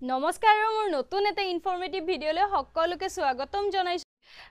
নমস্কাৰ মোৰ নতুন এটা ইনফৰমেটিভ ভিডিঅ'লৈ সকলোকে স্বাগতম জনাইছো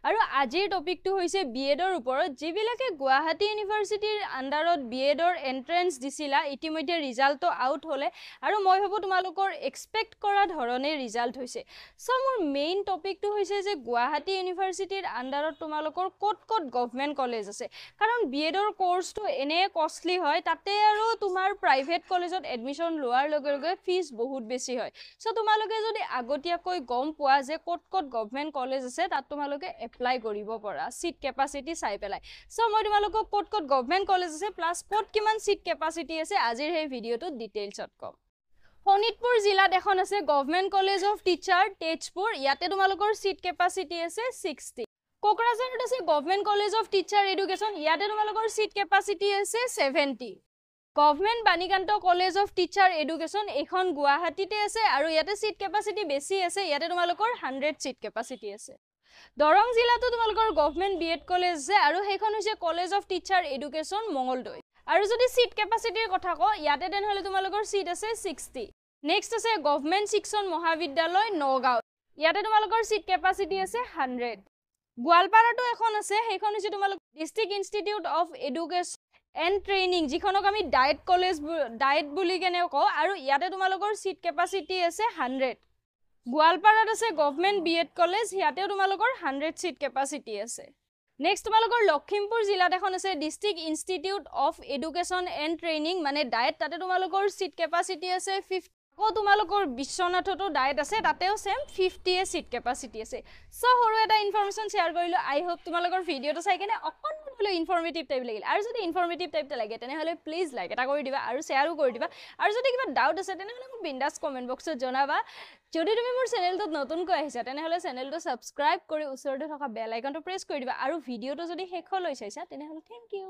আৰু আজিৰ টপিকটো হৈছে বিএডৰ ওপৰত যিবিলাকে গুৱাহাটী ইউনিভাৰ্চিটিৰ আন্ডাৰত বিএডৰ এন্ট্ৰেন্স দিছিলা ইতিমধ্যে ৰিজাল্টটো আউট হলে আৰু মই ভাবো তোমালোকৰ এক্সপেক্ট কৰা ধৰণে ৰিজাল্ট হৈছে সো মোৰ মেইন টপিকটো হৈছে যে গুৱাহাটী ইউনিভাৰ্চিটিৰ আন্ডাৰত তোমালোকৰ ক'ত গভৰ্নমেন্ট কলেজ আছে কাৰণ বিএডৰ কোৰ্সটো এনে কষ্টলি হয় তাতে আৰু তোমাৰ প্ৰাইভেট কলেজত এডমিশন লোৱাৰ লগে লগে ফিজ বহুত বেছি হয় সো তোমালোকে যদি আগতীয়াকৈ গম পোৱা যে ক'ত গভৰ্নমেন্ট কলেজ আছে তাত তোমালোকে এপ্লাই কৰিব পৰা সিট ক্যাপাসিটি চাই পেলাই সো মই তোমালোকক ক'ত গভৰ্নমেন্ট কলেজ আছে প্লাস ক'ত কিমান সিট ক্যাপাসিটি আছে আজিৰ এই ভিডিওটো ডিটেইলছত কম শোণিতপুৰ জিলাত এখন আছে government college of teacher Tezpur ইয়াতে তোমালোকৰ সিট ক্যাপাসিটি আছে 60 কোকৰাঝাৰত আছে government college of teacher education ইয়াতে তোমালোকৰ সিট ক্যাপাসিটি আছে 70 government Banikanta college of teacher education এখন গুৱাহাটীতে আছে আৰু ইয়াতে সিট ক্যাপাসিটি বেছি আছে ইয়াতে তোমালোকৰ 100 সিট ক্যাপাসিটি আছে দৰং জিলাতো তোমালোকৰ গভৰ্নমেন্ট বিএড কলেজ আছে আৰু সেইখন হৈছে college of teacher education Mangaldai আৰু যদি সিট ক্যাপাসিটিৰ কথা ক ইয়াতে দেন হলে তোমালোকৰ সিট আছে 60 নেক্সট আছে গভৰ্নমেন্ট শিক্ষণ মহাবিদ্যালয় নগাঁও ইয়াতে তোমালোকৰ সিট ক্যাপাসিটি আছে 100 গোৱালপাৰাটো এখন আছে সেইখন হৈছে তোমালোকৰ district institute of education and training যিখনক আমি ডায়েট কলেজ ডায়েট বুলি কেনে কওঁ আৰু ইয়াতে তোমালোকৰ সিট ক্যাপাসিটি আছে 100 গোৱালপাৰাত আছে গভৰ্নমেন্ট বিএড কলেজ ইয়াতে তোমালোকৰ 100 সিট ক্যাপাসিটি আছে নেক্সট তোমালোকৰ লখিমপুৰ জিলাত এখন আছে district institute of education and training মানে ডায়েট তাতে তোমালোকৰ সিট ক্যাপাসিটি আছে 50 আকৌ তোমালোকৰ বিশ্বনাথতো ডায়েট আছে তাতেও সেম 50 সিট ক্যাপাসিটি আছে সো হৰু এটা ইনফৰমেশন শেয়াৰ কৰিলো আই হোপ তোমালোকৰ ভিডিওটো চাই কেনে অকন হলো ইনফৰমেটিভ টাইপ লাগিল আৰু যদি ইনফৰমেটিভ টাইপ লাগে তেনে হলে প্লিজ লাইক এটা কৰি দিবা আৰু শেয়াৰো কৰি দিবা আৰু যদি কিবা ডাউট আছে তেনে হলে মোক বিন্দাস কমেন্ট বক্সত জনাবা যদি তুমি মোৰ চেনেলটো নতুনকৈ আহিছা তেনে হলে চেনেলটো সাবস্ক্ৰাইব কৰি ওচৰতে থকা বেল আইকনটো প্ৰেছ কৰি দিবা আৰু ভিডিওটো যদি শেষলৈ চাইছা তেনে হলে থ্যাংক ইউ